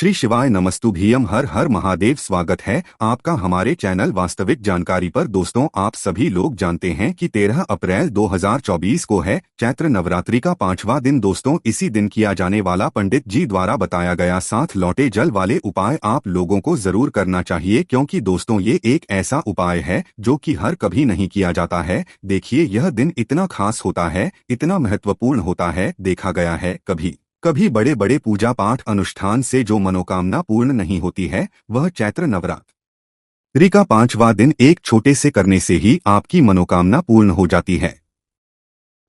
श्री शिवाय नमस्तुभ्यम। हर हर महादेव। स्वागत है आपका हमारे चैनल वास्तविक जानकारी पर। दोस्तों, आप सभी लोग जानते हैं कि 13 अप्रैल 2024 को है चैत्र नवरात्रि का 5वां दिन। दोस्तों, इसी दिन किया जाने वाला पंडित जी द्वारा बताया गया 7 लौटे जल वाले उपाय आप लोगों को जरूर करना चाहिए, क्योंकि दोस्तों ये एक ऐसा उपाय है जो कि हर कभी नहीं किया जाता है। देखिए, यह दिन इतना खास होता है, इतना महत्वपूर्ण होता है। देखा गया है कभी कभी बड़े बड़े पूजा पाठ अनुष्ठान से जो मनोकामना पूर्ण नहीं होती है, वह चैत्र नवरात्रि का 5वां दिन एक छोटे से करने से ही आपकी मनोकामना पूर्ण हो जाती है।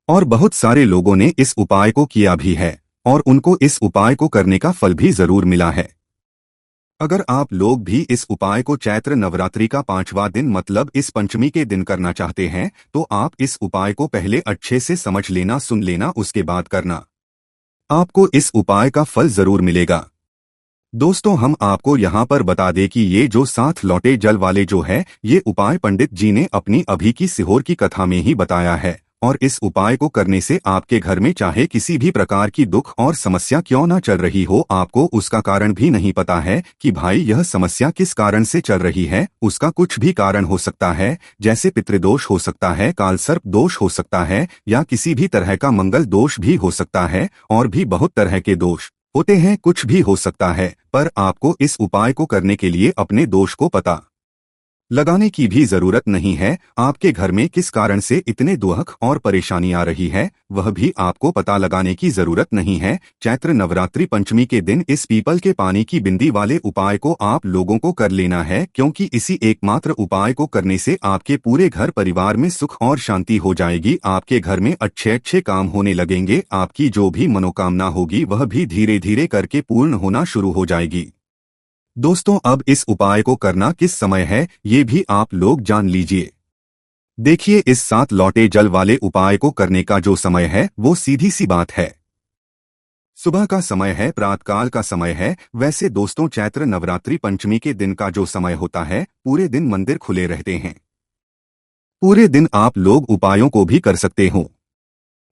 और बहुत सारे लोगों ने इस उपाय को किया भी है और उनको इस उपाय को करने का फल भी जरूर मिला है। अगर आप लोग भी इस उपाय को चैत्र नवरात्रि का 5वां दिन मतलब इस पंचमी के दिन करना चाहते हैं, तो आप इस उपाय को पहले अच्छे से समझ लेना, सुन लेना, उसके बाद करना। आपको इस उपाय का फल जरूर मिलेगा। दोस्तों, हम आपको यहाँ पर बता दें कि ये जो 7 लौटे जल वाले जो है, ये उपाय पंडित जी ने अपनी अभी की सिहोर की कथा में ही बताया है। और इस उपाय को करने से आपके घर में चाहे किसी भी प्रकार की दुख और समस्या क्यों ना चल रही हो, आपको उसका कारण भी नहीं पता है कि भाई यह समस्या किस कारण से चल रही है। उसका कुछ भी कारण हो सकता है, जैसे पितृदोष हो सकता है, कालसर्प दोष हो सकता है, या किसी भी तरह का मंगल दोष भी हो सकता है, और भी बहुत तरह के दोष होते हैं। कुछ भी हो सकता है, पर आपको इस उपाय को करने के लिए अपने दोष को पता लगाने की भी जरूरत नहीं है। आपके घर में किस कारण से इतने दुख और परेशानी आ रही है, वह भी आपको पता लगाने की जरूरत नहीं है। चैत्र नवरात्रि पंचमी के दिन इस पीपल के पानी की बिंदी वाले उपाय को आप लोगों को कर लेना है, क्योंकि इसी एकमात्र उपाय को करने से आपके पूरे घर परिवार में सुख और शांति हो जाएगी। आपके घर में अच्छे अच्छे काम होने लगेंगे। आपकी जो भी मनोकामना होगी वह भी धीरे धीरे करके पूर्ण होना शुरू हो जाएगी। दोस्तों, अब इस उपाय को करना किस समय है, ये भी आप लोग जान लीजिए। देखिए, इस 7 लौटे जल वाले उपाय को करने का जो समय है वो सीधी सी बात है, सुबह का समय है, प्रातःकाल का समय है। वैसे दोस्तों, चैत्र नवरात्रि पंचमी के दिन का जो समय होता है, पूरे दिन मंदिर खुले रहते हैं। पूरे दिन आप लोग उपायों को भी कर सकते हो,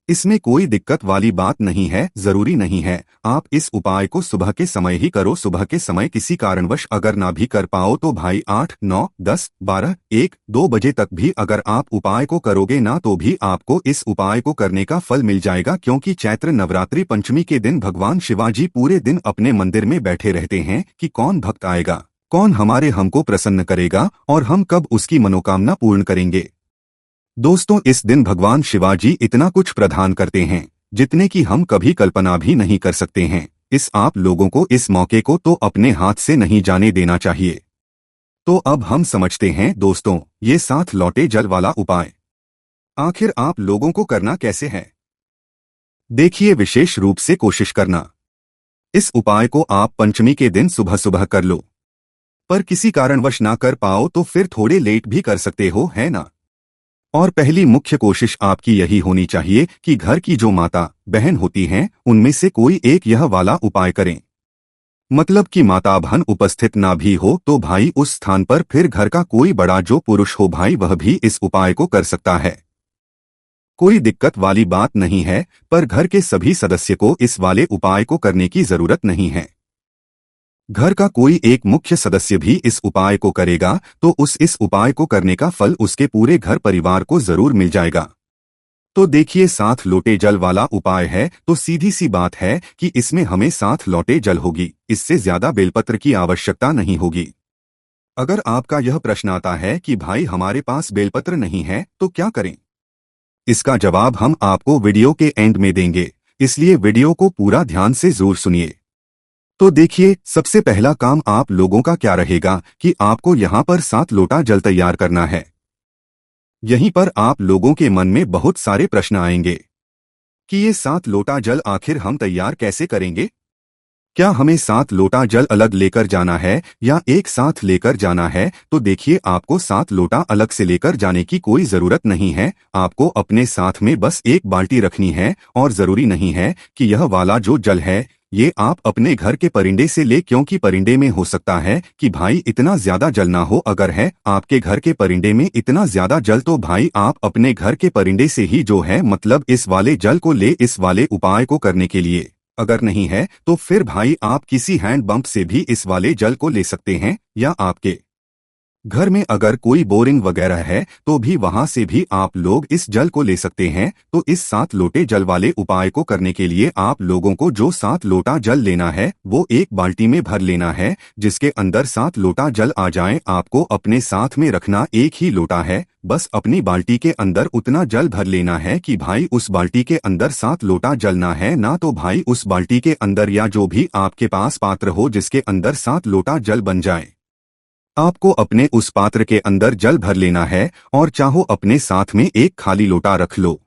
इसमें कोई दिक्कत वाली बात नहीं है। जरूरी नहीं है आप इस उपाय को सुबह के समय ही करो। सुबह के समय किसी कारणवश अगर ना भी कर पाओ तो भाई 8, 9, 10, 12, 1, 2 बजे तक भी अगर आप उपाय को करोगे ना, तो भी आपको इस उपाय को करने का फल मिल जाएगा। क्योंकि चैत्र नवरात्रि पंचमी के दिन भगवान शिवाजी पूरे दिन अपने मंदिर में बैठे रहते हैं कि कौन भक्त आएगा, कौन हमको प्रसन्न करेगा और हम कब उसकी मनोकामना पूर्ण करेंगे। दोस्तों, इस दिन भगवान शिवाजी इतना कुछ प्रदान करते हैं जितने की हम कभी कल्पना भी नहीं कर सकते हैं। इस आप लोगों को इस मौके को तो अपने हाथ से नहीं जाने देना चाहिए। तो अब हम समझते हैं दोस्तों, ये 7 लौटे जल वाला उपाय आखिर आप लोगों को करना कैसे है। देखिए, विशेष रूप से कोशिश करना, इस उपाय को आप पंचमी के दिन सुबह सुबह कर लो। पर किसी कारणवश ना कर पाओ तो फिर थोड़े लेट भी कर सकते हो, है ना। और पहली मुख्य कोशिश आपकी यही होनी चाहिए कि घर की जो माता बहन होती हैं, उनमें से कोई एक यह वाला उपाय करें। मतलब कि माता बहन उपस्थित ना भी हो तो भाई उस स्थान पर फिर घर का कोई बड़ा जो पुरुष हो भाई, वह भी इस उपाय को कर सकता है। कोई दिक्कत वाली बात नहीं है, पर घर के सभी सदस्य को इस वाले उपाय को करने की जरूरत नहीं है। घर का कोई एक मुख्य सदस्य भी इस उपाय को करेगा तो इस उपाय को करने का फल उसके पूरे घर परिवार को जरूर मिल जाएगा। तो देखिए, 7 लोटे जल वाला उपाय है तो सीधी सी बात है कि इसमें हमें 7 लोटे जल होगी, इससे ज्यादा बेलपत्र की आवश्यकता नहीं होगी। अगर आपका यह प्रश्न आता है कि भाई हमारे पास बेलपत्र नहीं है तो क्या करें, इसका जवाब हम आपको वीडियो के एंड में देंगे, इसलिए वीडियो को पूरा ध्यान से जरूर सुनिए। तो देखिए, सबसे पहला काम आप लोगों का क्या रहेगा कि आपको यहाँ पर 7 लोटा जल तैयार करना है। यहीं पर आप लोगों के मन में बहुत सारे प्रश्न आएंगे कि ये 7 लोटा जल आखिर हम तैयार कैसे करेंगे। क्या हमें 7 लोटा जल अलग लेकर जाना है या एक साथ लेकर जाना है। तो देखिए, आपको 7 लोटा अलग से लेकर जाने की कोई जरूरत नहीं है। आपको अपने साथ में बस एक बाल्टी रखनी है और जरूरी नहीं है कि यह वाला जो जल है ये आप अपने घर के परिंदे से ले, क्योंकि परिंदे में हो सकता है कि भाई इतना ज्यादा जल ना हो। अगर है आपके घर के परिंदे में इतना ज्यादा जल तो भाई आप अपने घर के परिंदे से ही जो है मतलब इस वाले जल को ले, इस वाले उपाय को करने के लिए। अगर नहीं है तो फिर भाई आप किसी हैंड पंप से भी इस वाले जल को ले सकते हैं, या आपके घर में अगर कोई बोरिंग वगैरह है तो भी वहां से भी आप लोग इस जल को ले सकते हैं। तो इस 7 लोटे जल वाले उपाय को करने के लिए आप लोगों को जो 7 लोटा जल लेना है वो एक बाल्टी में भर लेना है, जिसके अंदर 7 लोटा जल आ जाए। आपको अपने साथ में रखना एक ही लोटा है, बस अपनी बाल्टी के अंदर उतना जल भर लेना है कि भाई उस बाल्टी के अंदर 7 लोटा जल ना है, ना तो भाई उस बाल्टी के अंदर या जो भी आपके पास पात्र हो जिसके अंदर 7 लोटा जल बन जाए। आपको अपने उस पात्र के अंदर जल भर लेना है और चाहो अपने साथ में एक खाली लोटा रख लो,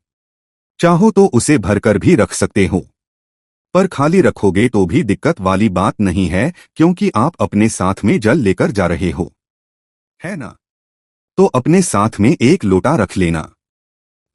चाहो तो उसे भरकर भी रख सकते हो, पर खाली रखोगे तो भी दिक्कत वाली बात नहीं है क्योंकि आप अपने साथ में जल लेकर जा रहे हो, है ना। तो अपने साथ में एक लोटा रख लेना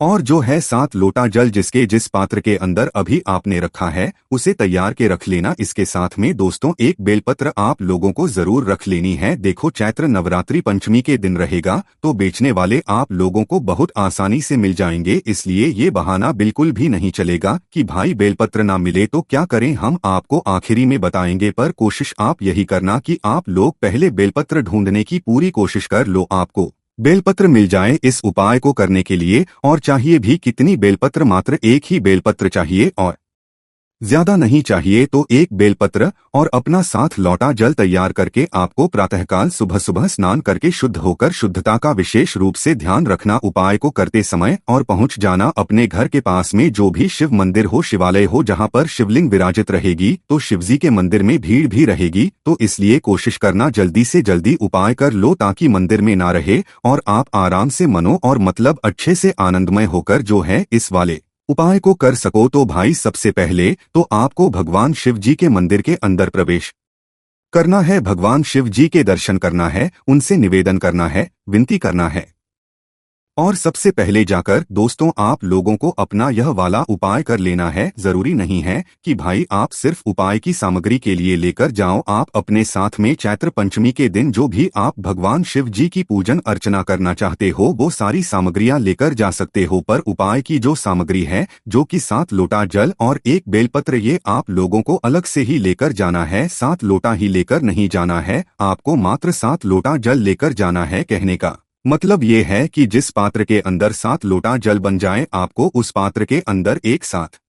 और जो है 7 लोटा जल जिस पात्र के अंदर अभी आपने रखा है उसे तैयार के रख लेना। इसके साथ में दोस्तों एक बेलपत्र आप लोगों को जरूर रख लेनी है। देखो चैत्र नवरात्रि पंचमी के दिन रहेगा तो बेचने वाले आप लोगों को बहुत आसानी से मिल जाएंगे, इसलिए ये बहाना बिल्कुल भी नहीं चलेगा कि भाई बेलपत्र ना मिले तो क्या करें, हम आपको आखिरी में बताएंगे। पर कोशिश आप यही करना कि आप लोग पहले बेलपत्र ढूंढने की पूरी कोशिश कर लो, आपको बेलपत्र मिल जाए इस उपाय को करने के लिए। और चाहिए भी कितनी बेलपत्र, मात्र एक ही बेलपत्र चाहिए और ज्यादा नहीं चाहिए। तो एक बेलपत्र और अपना 7 लोटा जल तैयार करके आपको प्रातःकाल सुबह सुबह स्नान करके शुद्ध होकर शुद्धता का विशेष रूप से ध्यान रखना उपाय को करते समय, और पहुंच जाना अपने घर के पास में जो भी शिव मंदिर हो, शिवालय हो जहां पर शिवलिंग विराजित रहेगी। तो शिवजी के मंदिर में भीड़ भी रहेगी, तो इसलिए कोशिश करना जल्दी से जल्दी उपाय कर लो ताकि मंदिर में ना रहे और आप आराम से मनो और मतलब अच्छे से आनंदमय होकर जो है इस वाले उपाय को कर सको। तो भाई सबसे पहले तो आपको भगवान शिव जी के मंदिर के अंदर प्रवेश करना है, भगवान शिव जी के दर्शन करना है, उनसे निवेदन करना है, विनती करना है। और सबसे पहले जाकर दोस्तों आप लोगों को अपना यह वाला उपाय कर लेना है। जरूरी नहीं है कि भाई आप सिर्फ उपाय की सामग्री के लिए लेकर जाओ, आप अपने साथ में चैत्र पंचमी के दिन जो भी आप भगवान शिव जी की पूजन अर्चना करना चाहते हो वो सारी सामग्रियां लेकर जा सकते हो। पर उपाय की जो सामग्री है जो कि 7 लोटा जल और एक बेलपत्र, ये आप लोगों को अलग से ही लेकर जाना है। 7 लोटा ही लेकर नहीं जाना है, आपको मात्र 7 लोटा जल लेकर जाना है। कहने का मतलब ये है कि जिस पात्र के अंदर 7 लोटा जल बन जाए आपको उस पात्र के अंदर एक साथ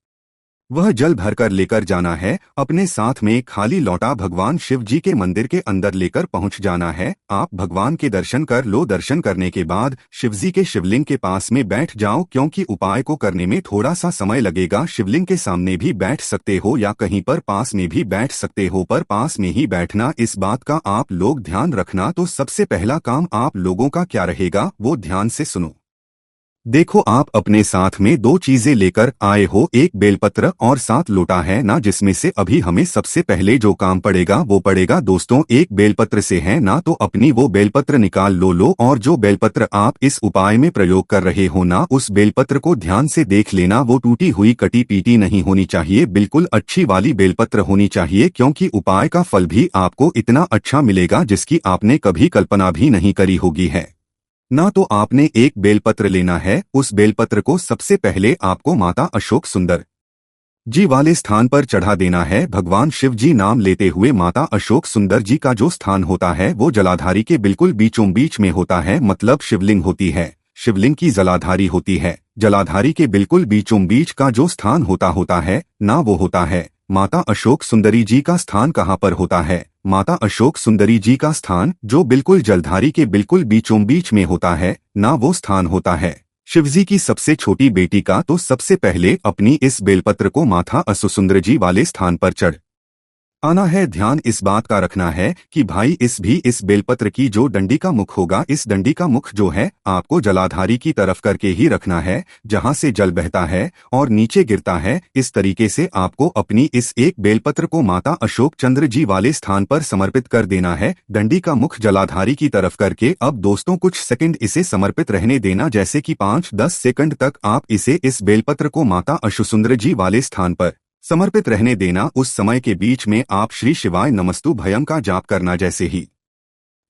वह जल भरकर लेकर जाना है। अपने साथ में खाली लोटा भगवान शिव जी के मंदिर के अंदर लेकर पहुंच जाना है। आप भगवान के दर्शन कर लो, दर्शन करने के बाद शिवजी के शिवलिंग के पास में बैठ जाओ क्योंकि उपाय को करने में थोड़ा सा समय लगेगा। शिवलिंग के सामने भी बैठ सकते हो या कहीं पर पास में भी बैठ सकते हो, पर पास में ही बैठना, इस बात का आप लोग ध्यान रखना। तो सबसे पहला काम आप लोगों का क्या रहेगा वो ध्यान से सुनो। देखो आप अपने साथ में 2 चीजें लेकर आए हो, एक बेलपत्र और 7 लोटा है ना, जिसमें से अभी हमें सबसे पहले जो काम पड़ेगा वो पड़ेगा दोस्तों एक बेलपत्र से, है ना। तो अपनी वो बेलपत्र निकाल लो और जो बेलपत्र आप इस उपाय में प्रयोग कर रहे हो ना उस बेलपत्र को ध्यान से देख लेना। वो टूटी हुई कटी पीटी नहीं होनी चाहिए, बिल्कुल अच्छी वाली बेलपत्र होनी चाहिए क्योंकि उपाय का फल भी आपको इतना अच्छा मिलेगा जिसकी आपने कभी कल्पना भी नहीं करी होगी, है ना। तो आपने एक बेलपत्र लेना है, उस बेलपत्र को सबसे पहले आपको माता अशोक सुंदर जी वाले स्थान पर चढ़ा देना है। भगवान शिव जी नाम लेते हुए माता अशोक सुंदर जी का जो स्थान होता है वो जलाधारी के बिल्कुल बीचों बीच में होता है, मतलब शिवलिंग होती है, शिवलिंग की जलाधारी होती है। जलाधारी के बिल्कुल बीचों बीच का जो स्थान होता है ना वो होता है माता अशोक सुंदरी जी का स्थान। कहाँ पर होता है माता अशोक सुंदरी जी का स्थान? जो बिल्कुल जलधारी के बिल्कुल बीचों बीच में होता है ना वो स्थान होता है शिवजी की सबसे छोटी बेटी का। तो सबसे पहले अपनी इस बेलपत्र को माता अशोकसुंदर जी वाले स्थान पर चढ़ आना है। ध्यान इस बात का रखना है कि भाई इस बेलपत्र की जो डंडी का मुख होगा, इस डंडी का मुख जो है आपको जलाधारी की तरफ करके ही रखना है जहां से जल बहता है और नीचे गिरता है। इस तरीके से आपको अपनी इस एक बेलपत्र को माता अशोक चंद्र जी वाले स्थान पर समर्पित कर देना है, डंडी का मुख जलाधारी की तरफ करके। अब दोस्तों कुछ सेकंड इसे समर्पित रहने देना, जैसे कि 5-10 सेकंड तक आप इस बेलपत्र को माता अशोकसुंदर जी वाले स्थान पर समर्पित रहने देना। उस समय के बीच में आप श्री शिवाय नमस्तु भयम का जाप करना। जैसे ही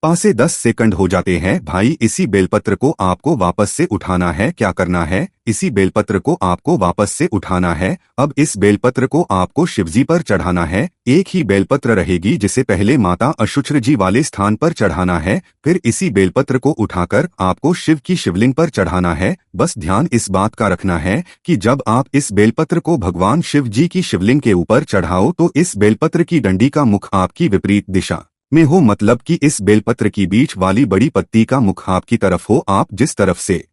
पासे 10 सेकंड हो जाते हैं भाई। इसी बेलपत्र को आपको वापस से उठाना है। क्या करना है? इसी बेलपत्र को आपको वापस से उठाना है। अब इस बेलपत्र को आपको शिवजी पर चढ़ाना है। एक ही बेलपत्र रहेगी जिसे पहले माता अशुच्र जी वाले स्थान पर चढ़ाना है, फिर इसी बेलपत्र को उठाकर आपको शिव की शिवलिंग पर चढ़ाना है। बस ध्यान इस बात का रखना है कि जब आप इस बेलपत्र को भगवान शिव जी की शिवलिंग के ऊपर चढ़ाओ तो इस बेलपत्र की डंडी का मुख आपकी विपरीत दिशा में हो, मतलब कि इस बेलपत्र की बीच वाली बड़ी पत्ती का मुख आपकी तरफ हो। आप जिस तरफ से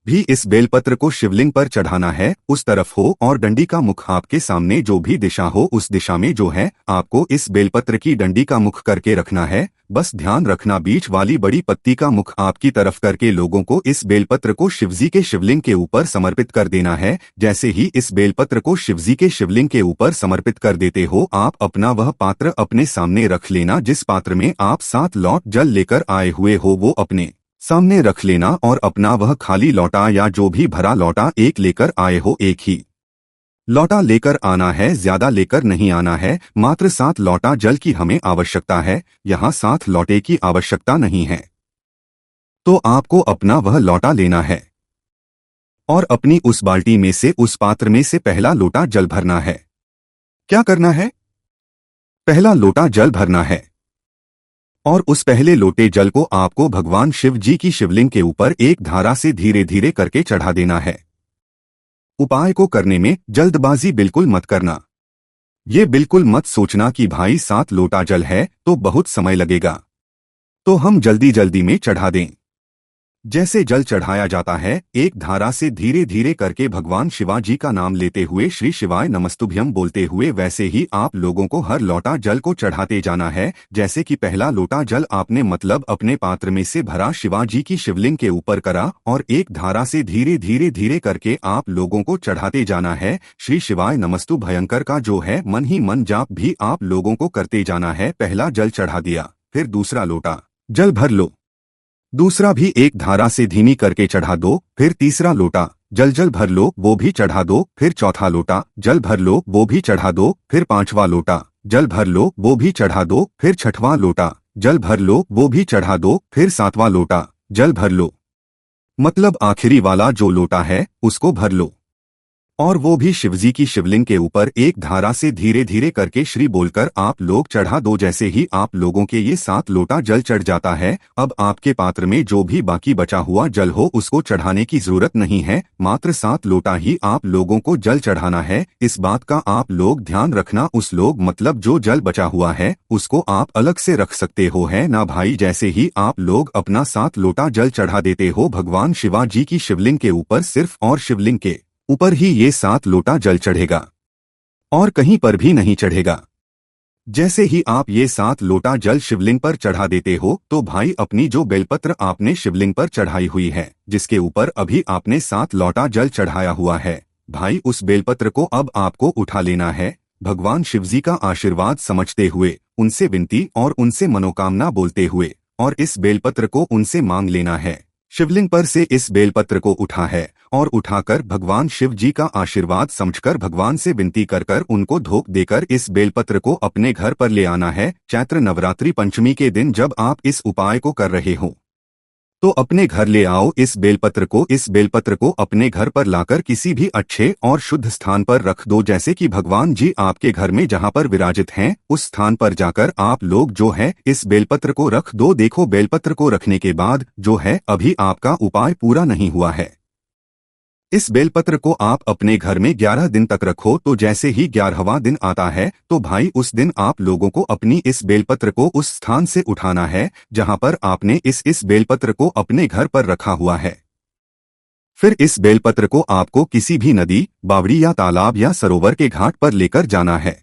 भी इस बेलपत्र को शिवलिंग पर चढ़ाना है उस तरफ हो, और डंडी का मुख आपके सामने जो भी दिशा हो उस दिशा में जो है आपको इस बेलपत्र की डंडी का मुख करके रखना है। बस ध्यान रखना बीच वाली बड़ी पत्ती का मुख आपकी तरफ करके लोगों को इस बेलपत्र को शिवजी के शिवलिंग के ऊपर समर्पित कर देना है। जैसे ही इस बेलपत्र को शिवजी के शिवलिंग के ऊपर समर्पित कर देते हो, आप अपना वह पात्र अपने सामने रख लेना। जिस पात्र में आप 7 लौट जल लेकर आए हुए हो वो अपने सामने रख लेना, और अपना वह खाली लौटा या जो भी भरा लौटा एक लेकर आए हो, एक ही लौटा लेकर आना है, ज्यादा लेकर नहीं आना है। मात्र 7 लौटा जल की हमें आवश्यकता है, यहाँ 7 लौटे की आवश्यकता नहीं है। तो आपको अपना वह लौटा लेना है और अपनी उस बाल्टी में से, उस पात्र में से पहला लोटा जल भरना है। क्या करना है? पहला लोटा जल भरना है और उस पहले लोटे जल को आपको भगवान शिव जी की शिवलिंग के ऊपर एक धारा से धीरे धीरे करके चढ़ा देना है। उपाय को करने में जल्दबाजी बिल्कुल मत करना। ये बिल्कुल मत सोचना कि भाई 7 लोटा जल है तो बहुत समय लगेगा तो हम जल्दी जल्दी में चढ़ा दें। जैसे जल चढ़ाया जाता है एक धारा से धीरे धीरे करके भगवान शिवाजी का नाम लेते हुए श्री शिवाय नमस्तुभ्यम बोलते हुए, वैसे ही आप लोगों को हर लोटा जल को चढ़ाते जाना है। जैसे कि पहला लोटा जल आपने मतलब अपने पात्र में से भरा शिवाजी की शिवलिंग के ऊपर करा और एक धारा से धीरे धीरे धीरे करके आप लोगों को चढ़ाते जाना है। श्री शिवाय नमस्तु भयंकर का जो है मन ही मन जाप भी आप लोगों को करते जाना है। पहला जल चढ़ा दिया, फिर दूसरा लोटा जल भर लो, दूसरा भी एक धारा से धीमी करके चढ़ा दो, फिर तीसरा लोटा जल भर लो, वो भी चढ़ा दो, फिर चौथा लोटा जल भर लो, वो भी चढ़ा दो, फिर 5वां लोटा जल भर लो, वो भी चढ़ा दो, फिर 6वां लोटा जल भर लो, वो भी चढ़ा दो, फिर 7वां लोटा जल भर लो, मतलब आखिरी वाला जो लोटा है उसको भर लो, और वो भी शिवजी की शिवलिंग के ऊपर एक धारा से धीरे धीरे करके श्री बोलकर आप लोग चढ़ा दो। जैसे ही आप लोगों के ये 7 लोटा जल चढ़ जाता है, अब आपके पात्र में जो भी बाकी बचा हुआ जल हो उसको चढ़ाने की जरूरत नहीं है, मात्र 7 लोटा ही आप लोगों को जल चढ़ाना है। इस बात का आप लोग ध्यान रखना। उस लोग मतलब जो जल बचा हुआ है उसको आप अलग से रख सकते हो, है ना भाई। जैसे ही आप लोग अपना 7 लोटा जल चढ़ा देते हो भगवान शिवाजी की शिवलिंग के ऊपर, सिर्फ और शिवलिंग के ऊपर ही ये 7 लोटा जल चढ़ेगा और कहीं पर भी नहीं चढ़ेगा। जैसे ही आप ये 7 लोटा जल शिवलिंग पर चढ़ा देते हो तो भाई अपनी जो बेलपत्र आपने शिवलिंग पर चढ़ाई हुई है, जिसके ऊपर अभी आपने 7 लोटा जल चढ़ाया हुआ है, भाई उस बेलपत्र को अब आपको उठा लेना है। भगवान शिवजी का आशीर्वाद समझते हुए, उनसे विनती और उनसे मनोकामना बोलते हुए, और इस बेलपत्र को उनसे मांग लेना है। शिवलिंग पर से इस बेलपत्र को उठा है और उठाकर भगवान शिव जी का आशीर्वाद समझकर भगवान से विनती कर कर उनको धोख देकर इस बेलपत्र को अपने घर पर ले आना है। चैत्र नवरात्रि पंचमी के दिन जब आप इस उपाय को कर रहे हो तो अपने घर ले आओ इस बेलपत्र को। इस बेलपत्र को अपने घर पर लाकर किसी भी अच्छे और शुद्ध स्थान पर रख दो, जैसे कि भगवान जी आपके घर में जहां पर विराजित हैं उस स्थान पर जाकर आप लोग जो है इस बेलपत्र को रख दो। देखो बेलपत्र को रखने के बाद जो है अभी आपका उपाय पूरा नहीं हुआ है। इस बेलपत्र को आप अपने घर में 11 दिन तक रखो, तो जैसे ही 11वां दिन आता है तो भाई उस दिन आप लोगों को अपनी इस बेलपत्र को उस स्थान से उठाना है जहां पर आपने इस बेलपत्र को अपने घर पर रखा हुआ है। फिर इस बेलपत्र को आपको किसी भी नदी, बावड़ी या तालाब या सरोवर के घाट पर लेकर जाना है,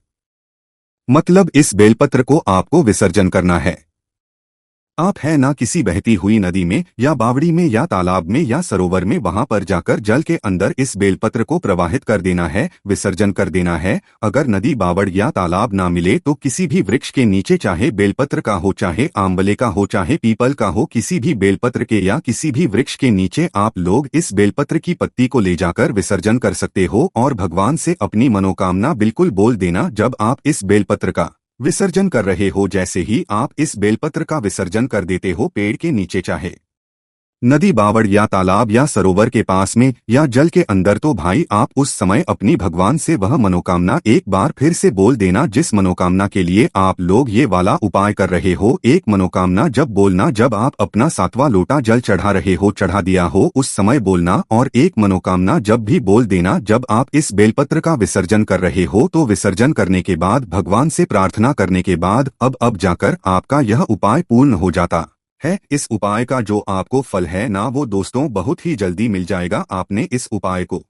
मतलब इस बेलपत्र को आपको विसर्जन करना है। आप है ना किसी बहती हुई नदी में या बावड़ी में या तालाब में या सरोवर में, वहां पर जाकर जल के अंदर इस बेलपत्र को प्रवाहित कर देना है, विसर्जन कर देना है। अगर नदी, बावड़ या तालाब ना मिले तो किसी भी वृक्ष के नीचे, चाहे बेलपत्र का हो, चाहे आंवले का हो, चाहे पीपल का हो, किसी भी बेलपत्र के या किसी भी वृक्ष के नीचे आप लोग इस बेलपत्र की पत्ती को ले जाकर विसर्जन कर सकते हो और भगवान से अपनी मनोकामना बिल्कुल बोल देना। जब आप इस बेलपत्र का विसर्जन कर रहे हो। जैसे ही आप इस बेलपत्र का विसर्जन कर देते हो पेड़ के नीचे, चाहे नदी, बावड़ या तालाब या सरोवर के पास में या जल के अंदर, तो भाई आप उस समय अपनी भगवान से वह मनोकामना एक बार फिर से बोल देना, जिस मनोकामना के लिए आप लोग ये वाला उपाय कर रहे हो। एक मनोकामना जब बोलना, जब आप अपना 7वां लोटा जल चढ़ा रहे हो, चढ़ा दिया हो, उस समय बोलना। और एक मनोकामना जब भी बोल देना जब आप इस बेलपत्र का विसर्जन कर रहे हो, तो विसर्जन करने के बाद भगवान से प्रार्थना करने के बाद अब जाकर आपका यह उपाय पूर्ण हो जाता है। इस उपाय का जो आपको फल है ना, वो दोस्तों बहुत ही जल्दी मिल जाएगा। आपने इस उपाय को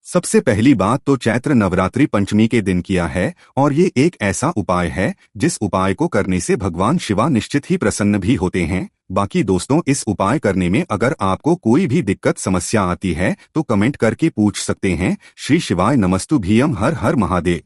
सबसे पहली बात तो चैत्र नवरात्रि पंचमी के दिन किया है, और ये एक ऐसा उपाय है जिस उपाय को करने से भगवान शिवा निश्चित ही प्रसन्न भी होते हैं। बाकी दोस्तों, इस उपाय करने में अगर आपको कोई भी दिक्कत समस्या आती है तो कमेंट करके पूछ सकते हैं। श्री शिवाय नमस्तुभ्यम। हर हर महादेव।